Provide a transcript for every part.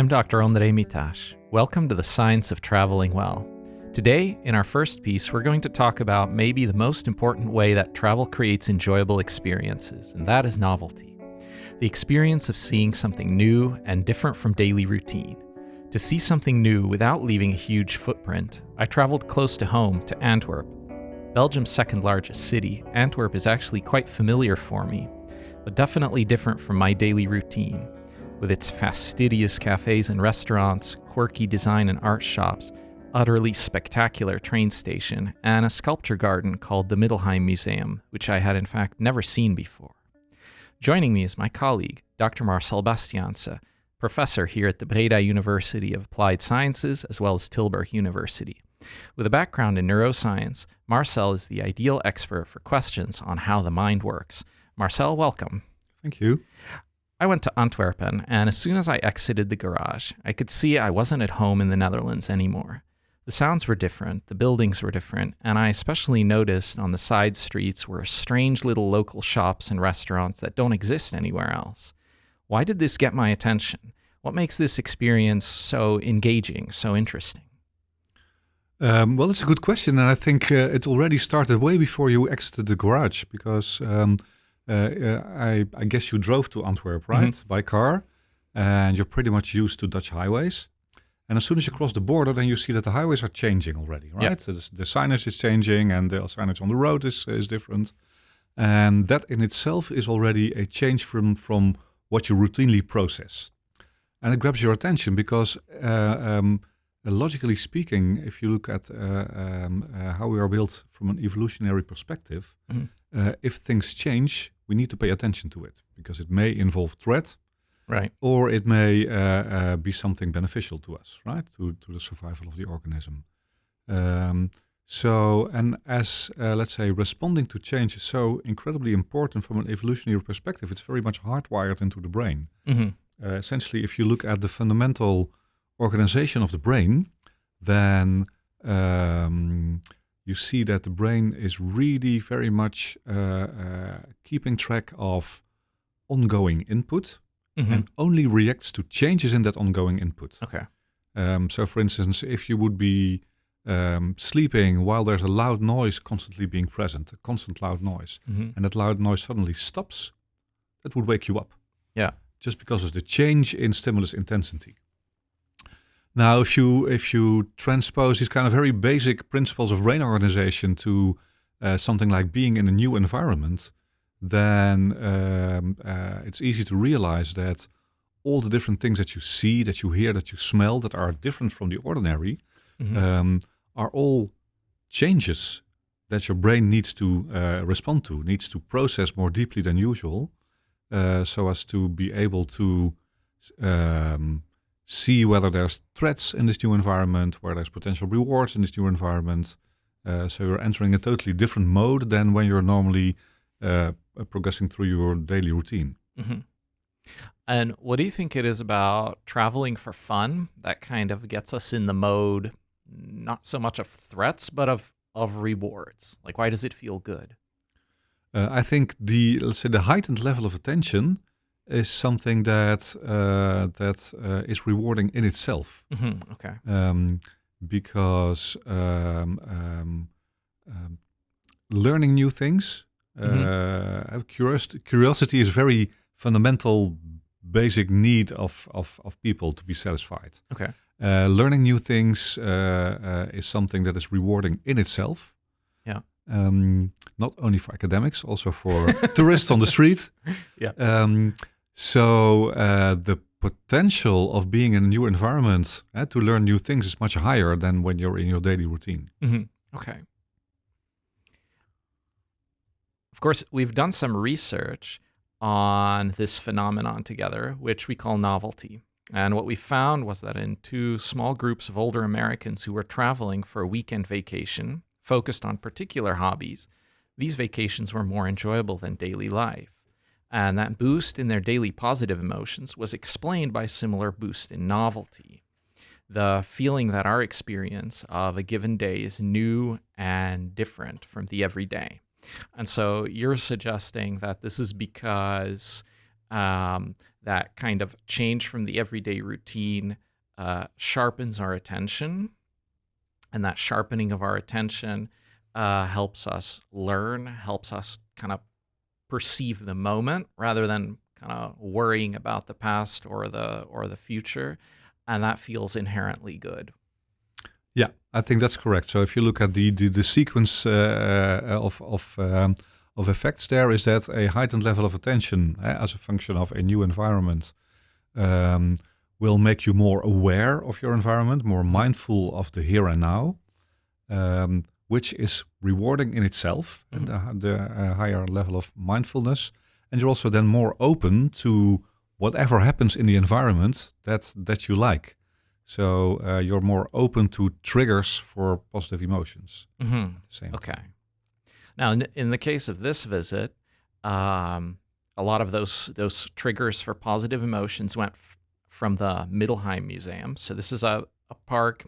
I'm Dr. Ondrej Mitas. Welcome to the Science of Traveling Well. Today, in our first piece, we're going to talk about maybe the most important way that travel creates enjoyable experiences, and that is novelty. The experience of seeing something new and different from daily routine. To see something new without leaving a huge footprint, I traveled close to home to Antwerp. Belgium's second largest city, Antwerp is actually quite familiar for me, but definitely different from my daily routine. With its fastidious cafes and restaurants, quirky design and art shops, utterly spectacular train station, and a sculpture garden called the Middelheim Museum, which I had in fact never seen before. Joining me is my colleague, Dr. Marcel Bastiaansen, professor here at the Breda University of Applied Sciences as well as Tilburg University. With a background in neuroscience, Marcel is the ideal expert for questions on how the mind works. Marcel, welcome. Thank you. I went to Antwerp, and as soon as I exited the garage, I could see I wasn't at home in the Netherlands anymore. The sounds were different, the buildings were different, and I especially noticed on the side streets were strange little local shops and restaurants that don't exist anywhere else. Why did this get my attention? What makes this experience so engaging, so interesting? Well, it's a good question, and I think it already started way before you exited the garage, because I guess you drove to Antwerp, right, by car, and you're pretty much used to Dutch highways. And as soon as you cross the border, then you see that the highways are changing already, right? Yep. So the signage is changing, and the signage on the road is different. And that in itself is already a change from what you routinely process. And it grabs your attention because logically speaking, if you look at how we are built from an evolutionary perspective, if things change, we need to pay attention to it because it may involve threat, right, or it may be something beneficial to us, right, to the survival of the organism. And as, let's say, responding to change is so incredibly important from an evolutionary perspective, it's very much hardwired into the brain. Essentially, if you look at the fundamental organization of the brain, then you see that the brain is really very much keeping track of ongoing input and only reacts to changes in that ongoing input. Okay. So, for instance, if you would be sleeping while there's a loud noise constantly being present, a constant loud noise, and that loud noise suddenly stops, that would wake you up. Yeah. Just because of the change in stimulus intensity. Now, if you transpose these kind of very basic principles of brain organization to something like being in a new environment, then it's easy to realize that all the different things that you see, that you hear, that you smell, that are different from the ordinary, are all changes that your brain needs to respond to, needs to process more deeply than usual, so as to be able to see whether there's threats in this new environment, where there's potential rewards in this new environment. So you're entering a totally different mode than when you're normally progressing through your daily routine. And what do you think it is about traveling for fun that kind of gets us in the mode, not so much of threats, but of rewards? Like, why does it feel good? I think let's say the heightened level of attention is something that is rewarding in itself. Okay. Because learning new things, curiosity is a very fundamental, basic need of people to be satisfied. Okay. Learning new things is something that is rewarding in itself. Yeah. Not only for academics, also for tourists on the street. Yeah. So the potential of being in a new environment to learn new things is much higher than when you're in your daily routine. Okay. Of course, we've done some research on this phenomenon together, which we call novelty. And what we found was that in two small groups of older Americans who were traveling for a weekend vacation, focused on particular hobbies, these vacations were more enjoyable than daily life. And that boost in their daily positive emotions was explained by a similar boost in novelty. The feeling that our experience of a given day is new and different from the everyday. And so you're suggesting that this is because that kind of change from the everyday routine sharpens our attention, and that sharpening of our attention helps us learn, helps us kind of perceive the moment rather than kind of worrying about the past or the future, and that feels inherently good. Yeah, I think that's correct. So if you look at the sequence of effects, there is that a heightened level of attention as a function of a new environment will make you more aware of your environment, more mindful of the here and now, which is rewarding in itself, and the higher level of mindfulness. And you're also then more open to whatever happens in the environment that you like. So you're more open to triggers for positive emotions. Okay. Now, in the case of this visit, a lot of those triggers for positive emotions went from the Middelheim Museum. So this is a park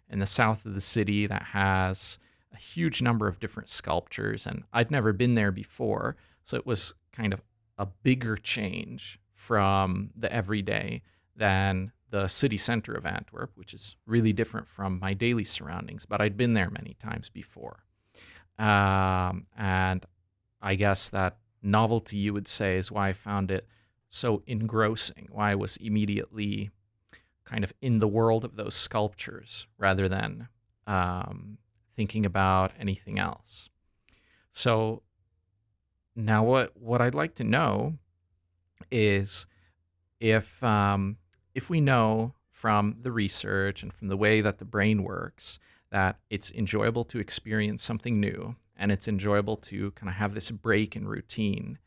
in the south of the city that has a huge number of different sculptures, and I'd never been there before, so it was kind of a bigger change from the everyday than the city center of Antwerp, which is really different from my daily surroundings, but I'd been there many times before. And I guess that novelty, you would say, is why I found it so engrossing, why I was immediately kind of in the world of those sculptures rather than thinking about anything else. So now what I'd like to know is if we know from the research and from the way that the brain works that it's enjoyable to experience something new and it's enjoyable to kind of have this break in routine,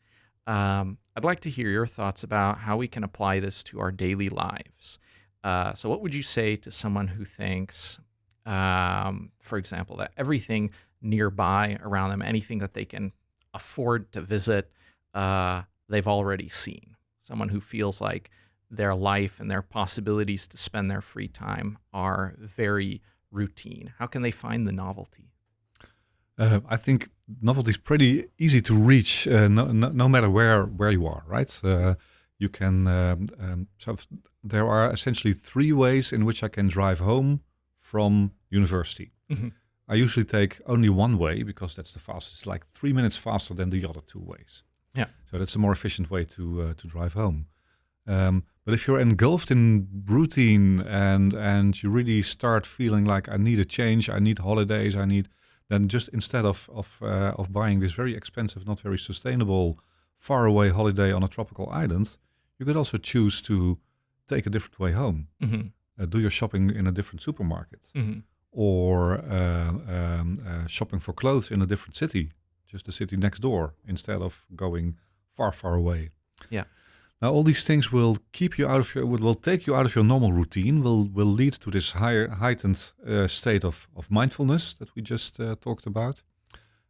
I'd like to hear your thoughts about how we can apply this to our daily lives. So what would you say to someone who thinks, for example, that everything nearby around them, anything that they can afford to visit, they've already seen? Someone who feels like their life and their possibilities to spend their free time are very routine. How can they find the novelty? I think novelty is pretty easy to reach, no matter where you are, right? You can. There are essentially 3 ways in which I can drive home from university. I usually take only one way because that's the fastest. It's like 3 minutes faster than the other 2 ways. Yeah. So that's a more efficient way to drive home. But if you're engulfed in routine and you really start feeling like I need a change, I need holidays, then just instead of buying this very expensive, not very sustainable, faraway holiday on a tropical island, you could also choose to take a different way home. Do your shopping in a different supermarket, or shopping for clothes in a different city, just the city next door, instead of going far away. Yeah. Now, all these things will keep you will take you out of your normal routine, will lead to this heightened state of mindfulness that we just talked about,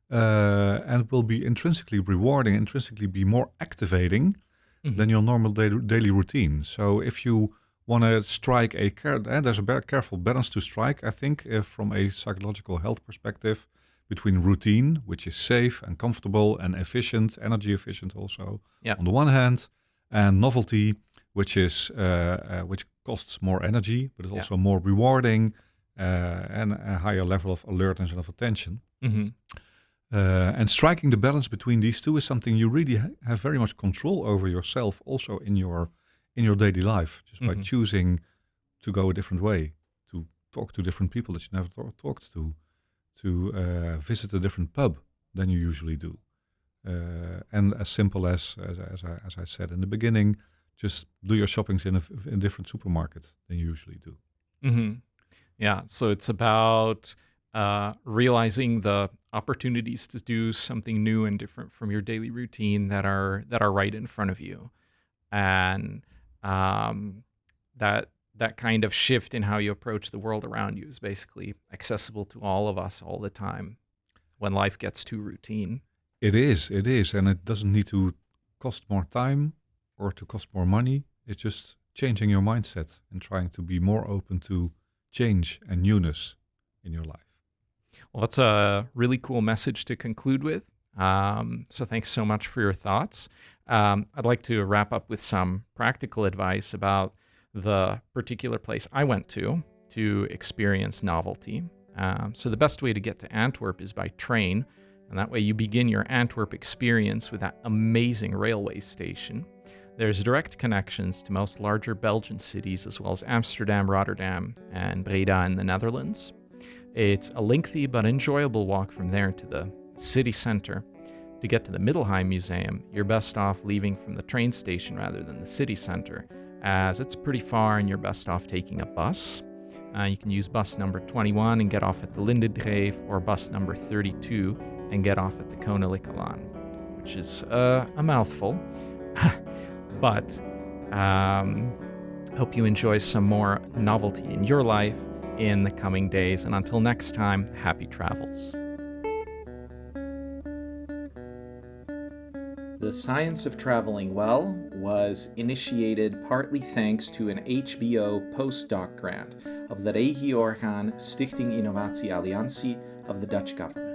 and will be intrinsically rewarding, intrinsically be more activating than your normal daily routine. So if you want to strike there's a careful balance to strike, I think, from a psychological health perspective, between routine, which is safe and comfortable and efficient, energy efficient also, on the one hand, and novelty, which is which costs more energy, but is also more rewarding, and a higher level of alertness and of attention. And striking the balance between these two is something you really have very much control over yourself, also in your daily life, just by choosing to go a different way, to talk to different people that you never talked to visit a different pub than you usually do. And as simple as I said in the beginning, just do your shoppings in a different supermarket than you usually do. Yeah, so it's about realizing the opportunities to do something new and different from your daily routine that are right in front of you, and that kind of shift in how you approach the world around you is basically accessible to all of us all the time when life gets too routine. It is, and it doesn't need to cost more time or to cost more money. It's just changing your mindset and trying to be more open to change and newness in your life. Well, that's a really cool message to conclude with. So thanks so much for your thoughts. I'd like to wrap up with some practical advice about the particular place I went to experience Novelty. So the best way to get to Antwerp is by train, and that way you begin your Antwerp experience with that amazing railway station. There's direct connections to most larger Belgian cities, as well as Amsterdam, Rotterdam, and Breda in the Netherlands. It's a lengthy but enjoyable walk from there to the city center. To get to the Middelheim Museum, you're best off leaving from the train station rather than the city center, as it's pretty far and you're best off taking a bus. You can use bus number 21 and get off at the Lindendreef, or bus number 32 and get off at the Koninklijke, which is a mouthful. But hope you enjoy some more novelty in your life in the coming days. And until next time, happy travels. The Science of Traveling Well was initiated partly thanks to an HBO postdoc grant of the Regieorgaan Stichting Innovatie Alliantie of the Dutch government.